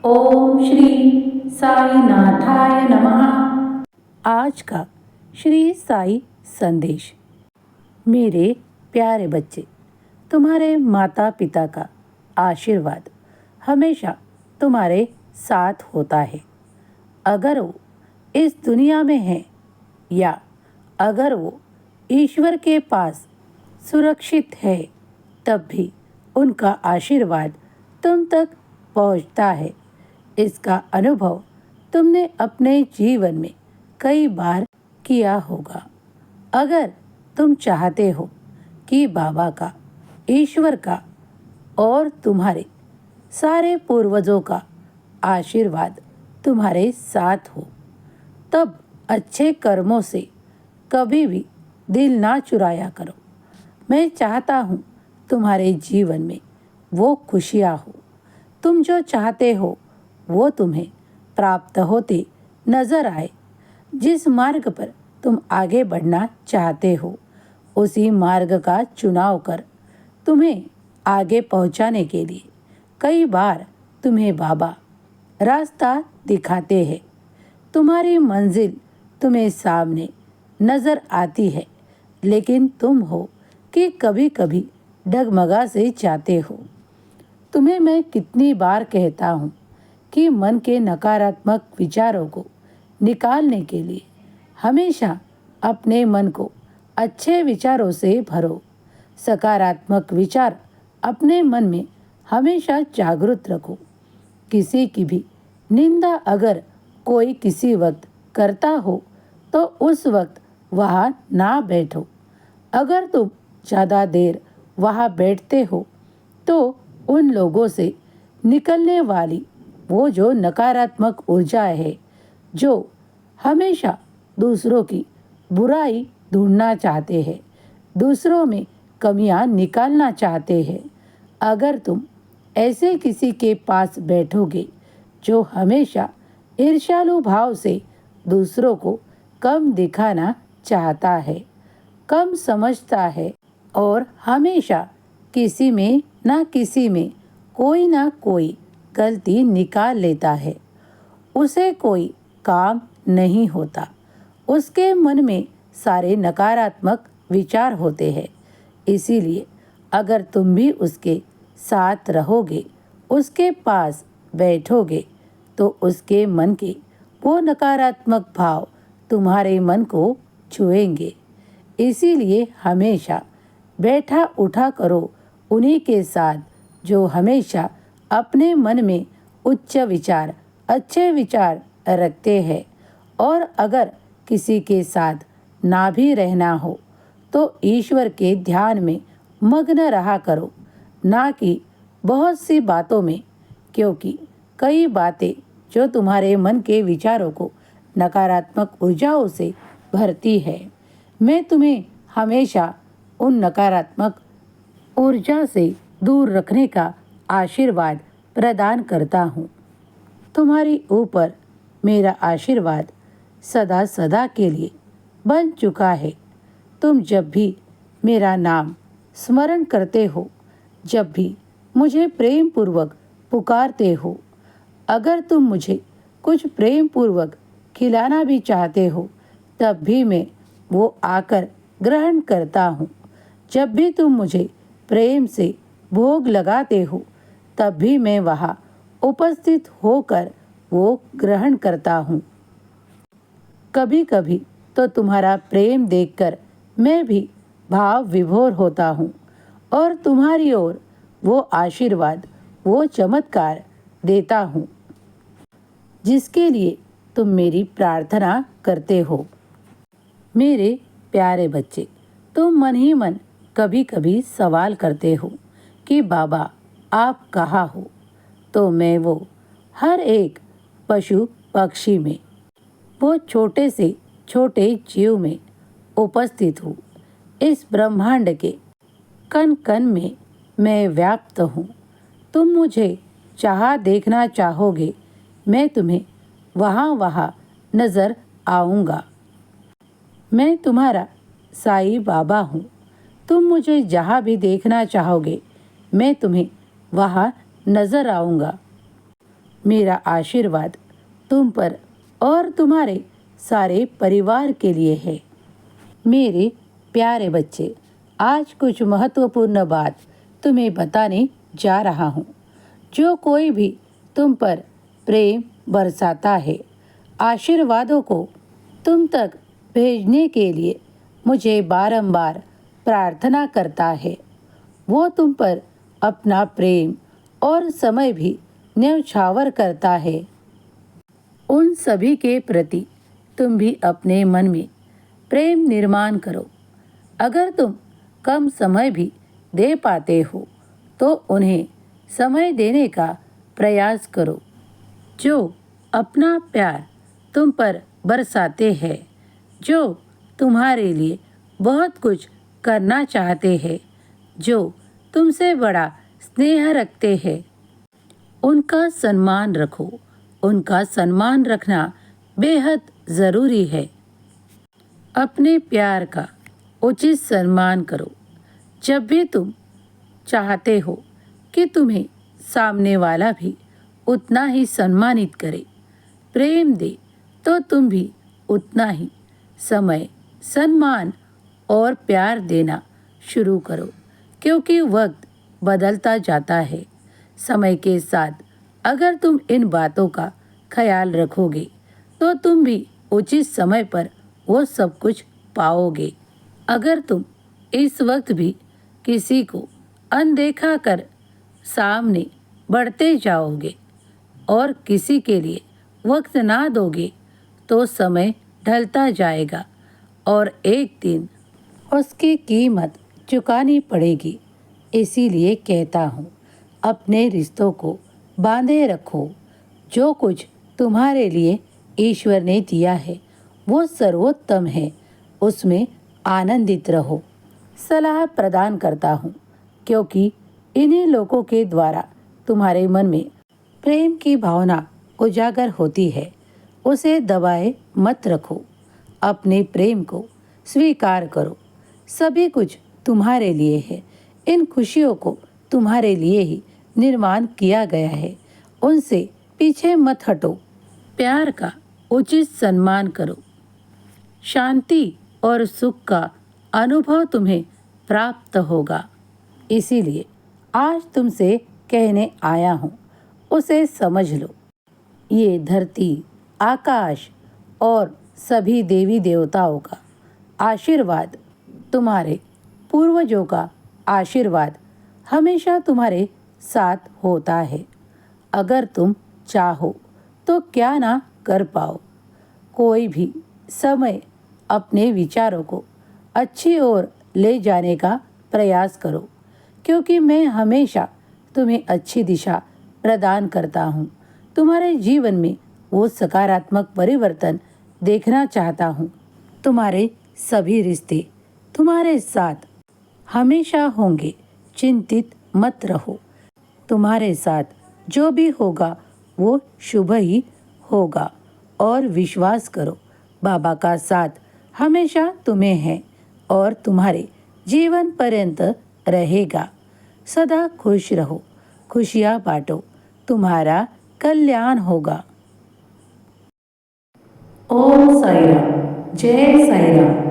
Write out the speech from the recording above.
ओम श्री साईनाथाय नमः। आज का श्री साई संदेश। मेरे प्यारे बच्चे, तुम्हारे माता पिता का आशीर्वाद हमेशा तुम्हारे साथ होता है। अगर वो इस दुनिया में है या अगर वो ईश्वर के पास सुरक्षित है, तब भी उनका आशीर्वाद तुम तक पहुंचता है। इसका अनुभव तुमने अपने जीवन में कई बार किया होगा। अगर तुम चाहते हो कि बाबा का, ईश्वर का और तुम्हारे सारे पूर्वजों का आशीर्वाद तुम्हारे साथ हो, तब अच्छे कर्मों से कभी भी दिल ना चुराया करो। मैं चाहता हूँ तुम्हारे जीवन में वो खुशियाँ हो। तुम जो चाहते हो वो तुम्हें प्राप्त होते नजर आए। जिस मार्ग पर तुम आगे बढ़ना चाहते हो, उसी मार्ग का चुनाव कर तुम्हें आगे पहुंचाने के लिए कई बार तुम्हें बाबा रास्ता दिखाते हैं। तुम्हारी मंजिल तुम्हें सामने नजर आती है, लेकिन तुम हो कि कभी कभी डगमगा से जाते हो। तुम्हें मैं कितनी बार कहता हूँ कि मन के नकारात्मक विचारों को निकालने के लिए हमेशा अपने मन को अच्छे विचारों से भरो। सकारात्मक विचार अपने मन में हमेशा जागृत रखो। किसी की भी निंदा अगर कोई किसी वक्त करता हो, तो उस वक्त वहाँ ना बैठो। अगर तुम ज़्यादा देर वहाँ बैठते हो, तो उन लोगों से निकलने वाली वो जो नकारात्मक ऊर्जा है, जो हमेशा दूसरों की बुराई ढूंढना चाहते हैं, दूसरों में कमियां निकालना चाहते हैं, अगर तुम ऐसे किसी के पास बैठोगे जो हमेशा ईर्ष्यालु भाव से दूसरों को कम दिखाना चाहता है, कम समझता है और हमेशा किसी में ना किसी में कोई ना कोई गलती निकाल लेता है, उसे कोई काम नहीं होता। उसके मन में सारे नकारात्मक विचार होते हैं। इसीलिए अगर तुम भी उसके साथ रहोगे, उसके पास बैठोगे, तो उसके मन के वो नकारात्मक भाव तुम्हारे मन को छुएंगे। इसीलिए हमेशा बैठा उठा करो उन्हीं के साथ जो हमेशा अपने मन में उच्च विचार, अच्छे विचार रखते हैं। और अगर किसी के साथ ना भी रहना हो, तो ईश्वर के ध्यान में मग्न रहा करो, ना कि बहुत सी बातों में, क्योंकि कई बातें जो तुम्हारे मन के विचारों को नकारात्मक ऊर्जाओं से भरती है। मैं तुम्हें हमेशा उन नकारात्मक ऊर्जा से दूर रखने का आशीर्वाद प्रदान करता हूँ। तुम्हारी ऊपर मेरा आशीर्वाद सदा सदा के लिए बन चुका है। तुम जब भी मेरा नाम स्मरण करते हो, जब भी मुझे प्रेम पूर्वक पुकारते हो, अगर तुम मुझे कुछ प्रेम पूर्वक खिलाना भी चाहते हो, तब भी मैं वो आकर ग्रहण करता हूँ। जब भी तुम मुझे प्रेम से भोग लगाते हो, तब भी मैं वहाँ उपस्थित होकर वो ग्रहण करता हूँ। कभी कभी तो तुम्हारा प्रेम देखकर मैं भी भाव विभोर होता हूँ और तुम्हारी ओर वो आशीर्वाद, वो चमत्कार देता हूँ जिसके लिए तुम मेरी प्रार्थना करते हो। मेरे प्यारे बच्चे, तुम मन ही मन कभी कभी सवाल करते हो कि बाबा आप कहाँ हो? तो मैं वो हर एक पशु पक्षी में, वो छोटे से छोटे जीव में उपस्थित हूँ। इस ब्रह्मांड के कण कण में मैं व्याप्त हूँ। तुम मुझे जहाँ देखना चाहोगे, मैं तुम्हें वहाँ वहाँ नज़र आऊँगा। मैं तुम्हारा साईं बाबा हूँ। तुम मुझे जहाँ भी देखना चाहोगे, मैं तुम्हें वहाँ नज़र आऊँगा। मेरा आशीर्वाद तुम पर और तुम्हारे सारे परिवार के लिए है। मेरे प्यारे बच्चे, आज कुछ महत्वपूर्ण बात तुम्हें बताने जा रहा हूँ। जो कोई भी तुम पर प्रेम बरसाता है, आशीर्वादों को तुम तक भेजने के लिए मुझे बारंबार प्रार्थना करता है, वो तुम पर अपना प्रेम और समय भी न्यौछावर करता है। उन सभी के प्रति तुम भी अपने मन में प्रेम निर्माण करो। अगर तुम कम समय भी दे पाते हो तो उन्हें समय देने का प्रयास करो। जो अपना प्यार तुम पर बरसाते हैं, जो तुम्हारे लिए बहुत कुछ करना चाहते हैं, जो तुमसे बड़ा स्नेह रखते हैं, उनका सम्मान रखो। उनका सम्मान रखना बेहद ज़रूरी है। अपने प्यार का उचित सम्मान करो। जब भी तुम चाहते हो कि तुम्हें सामने वाला भी उतना ही सम्मानित करे, प्रेम दे, तो तुम भी उतना ही समय, सम्मान और प्यार देना शुरू करो। क्योंकि वक्त बदलता जाता है। समय के साथ अगर तुम इन बातों का ख्याल रखोगे तो तुम भी उचित समय पर वो सब कुछ पाओगे। अगर तुम इस वक्त भी किसी को अनदेखा कर सामने बढ़ते जाओगे और किसी के लिए वक्त ना दोगे तो समय ढलता जाएगा और एक दिन उसकी कीमत चुकानी पड़ेगी। इसीलिए कहता हूँ, अपने रिश्तों को बांधे रखो। जो कुछ तुम्हारे लिए ईश्वर ने दिया है वो सर्वोत्तम है, उसमें आनंदित रहो। सलाह प्रदान करता हूँ क्योंकि इन्हीं लोगों के द्वारा तुम्हारे मन में प्रेम की भावना उजागर होती है। उसे दबाए मत रखो। अपने प्रेम को स्वीकार करो। सभी कुछ तुम्हारे लिए है। इन खुशियों को तुम्हारे लिए ही निर्माण किया गया है। उनसे पीछे मत हटो। प्यार का उचित सम्मान करो। शांति और सुख का अनुभव तुम्हें प्राप्त होगा। इसीलिए आज तुमसे कहने आया हूँ, उसे समझ लो। ये धरती, आकाश और सभी देवी देवताओं का आशीर्वाद, तुम्हारे पूर्वजों का आशीर्वाद हमेशा तुम्हारे साथ होता है। अगर तुम चाहो तो क्या ना कर पाओ। कोई भी समय अपने विचारों को अच्छी ओर ले जाने का प्रयास करो, क्योंकि मैं हमेशा तुम्हें अच्छी दिशा प्रदान करता हूँ। तुम्हारे जीवन में वो सकारात्मक परिवर्तन देखना चाहता हूँ। तुम्हारे सभी रिश्ते तुम्हारे साथ हमेशा होंगे। चिंतित मत रहो। तुम्हारे साथ जो भी होगा वो शुभ ही होगा। और विश्वास करो, बाबा का साथ हमेशा तुम्हें है और तुम्हारे जीवन पर्यंत रहेगा। सदा खुश रहो, खुशियाँ बांटो, तुम्हारा कल्याण होगा। ओम साई राम। जय साई राम।